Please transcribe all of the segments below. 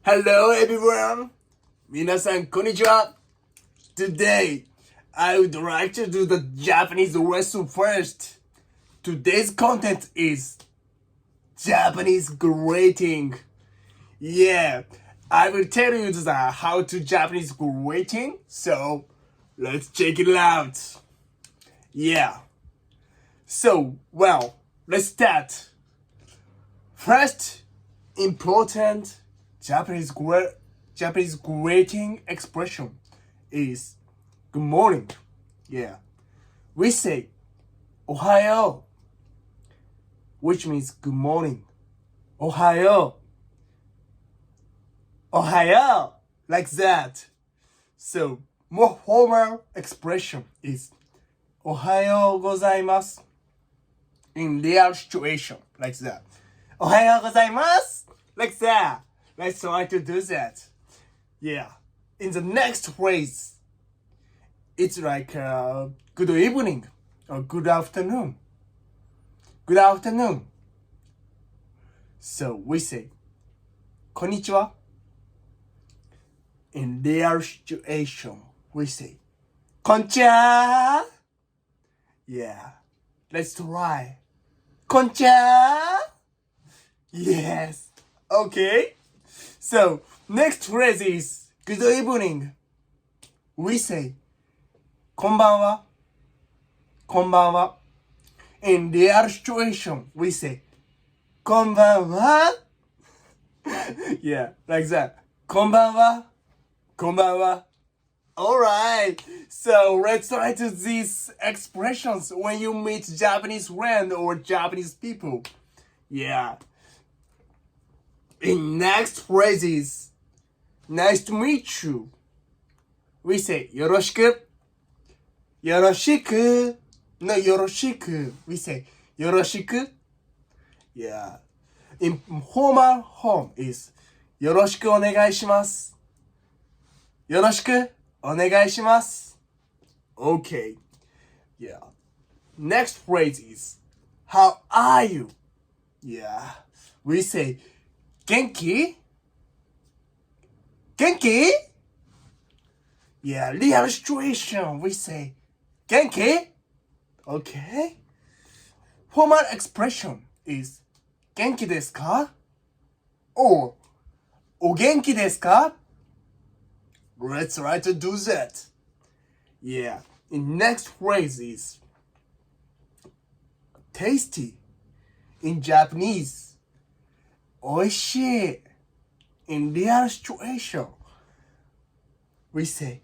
Hello everyone! 皆さん、こんにちは! Today, I would like to do the Japanese lesson first. Today's content is Japanese greeting. Yeah, I will tell you how to Japanese greeting, so let's check it out. Yeah. So, let's start. First, important Japanese greeting expression is good morning. Yeah. We say Ohayou, which means good morning. Ohayou. Ohayou. Like that. So, more formal expression is Ohayou gozaimasu. In real situation, like that. Ohayou gozaimasu. Like that. Let's try to do that. Yeah. In the next phrase, it's like good evening or good afternoon. Good afternoon. So we say Konnichiwa. In real situation, we say Konnichiwa. Yeah. Let's try. Konnichiwa. Yes. Okay. So, next phrase is good evening. We say Konbanwa. Konbanwa. In real situation, we say Konbanwa. Yeah, like that. Konbanwa. Konbanwa. Alright, so let's try to these expressions when you meet Japanese friends or Japanese people. Yeah. In next phrase is nice to meet you. We say Yoroshiku. Yoroshiku. No, Yoroshiku. We say Yoroshiku. Yeah. In formal form is Yoroshiku onegaishimasu. Yoroshiku onegaishimasu. Okay. Yeah. Next phrase is how are you? Yeah. We say Genki? Genki? Yeah, real situation, we say Genki? Okay. Formal expression is Genki desu ka? Or O genki desu ka? Let's try to do that. Yeah. In next phrase is tasty. In Japanese, おいしい. In real situation, we say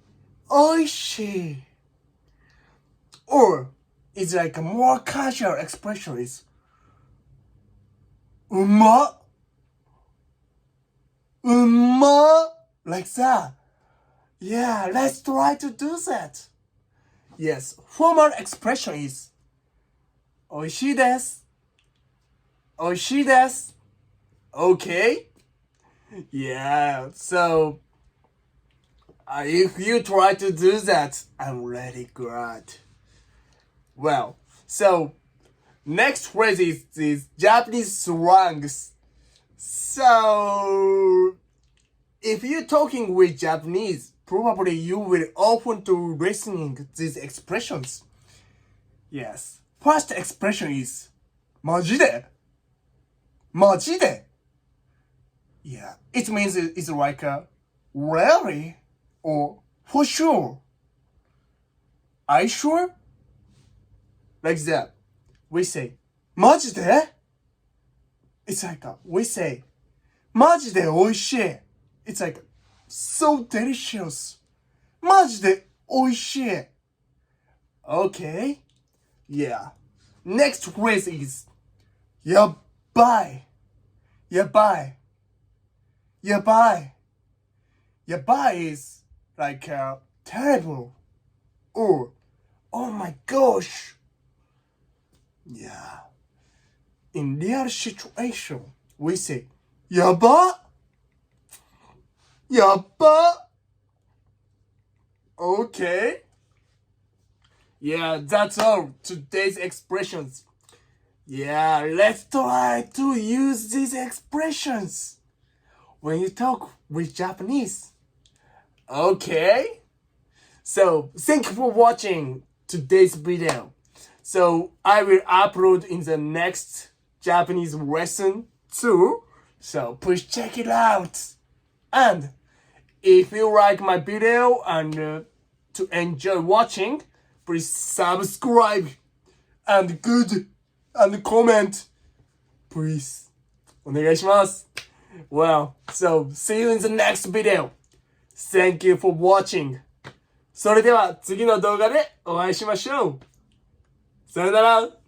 おいしい. Or it's like a more casual expression is うま. うま. Like that. Yeah, let's try to do that. Yes, formal expression is おいしいです. おいしいです. Okay? Yeah, so if you try to do that, I'm really glad. Well, so next phrase is these Japanese slangs. So if you're talking with Japanese, probably you will often to listening these expressions. Yes. First expression is マジで? マジで? Yeah, it means it's like a really or for sure. Are you sure? Like that. We say マジで? It's like we say マジで美味しい. It's like so delicious. マジで美味しい. Okay. Yeah. Next phrase is やばい. やばい. Yabai. Yabai is like terrible or oh my gosh. Yeah. In real situation, we say yaba. Yaba. Okay. Yeah, that's all today's expressions. Yeah, let's try to use these expressions. when you talk with Japanese. Okay? So, thank you for watching today's video. So, I will upload in the next Japanese lesson too. So, please check it out. And if you like my video and to enjoy watching, please subscribe and good and comment. Please. お願いします。Well, so see you in the next video. Thank you for watching. それでは次の動画でお会いしましょう。さよなら。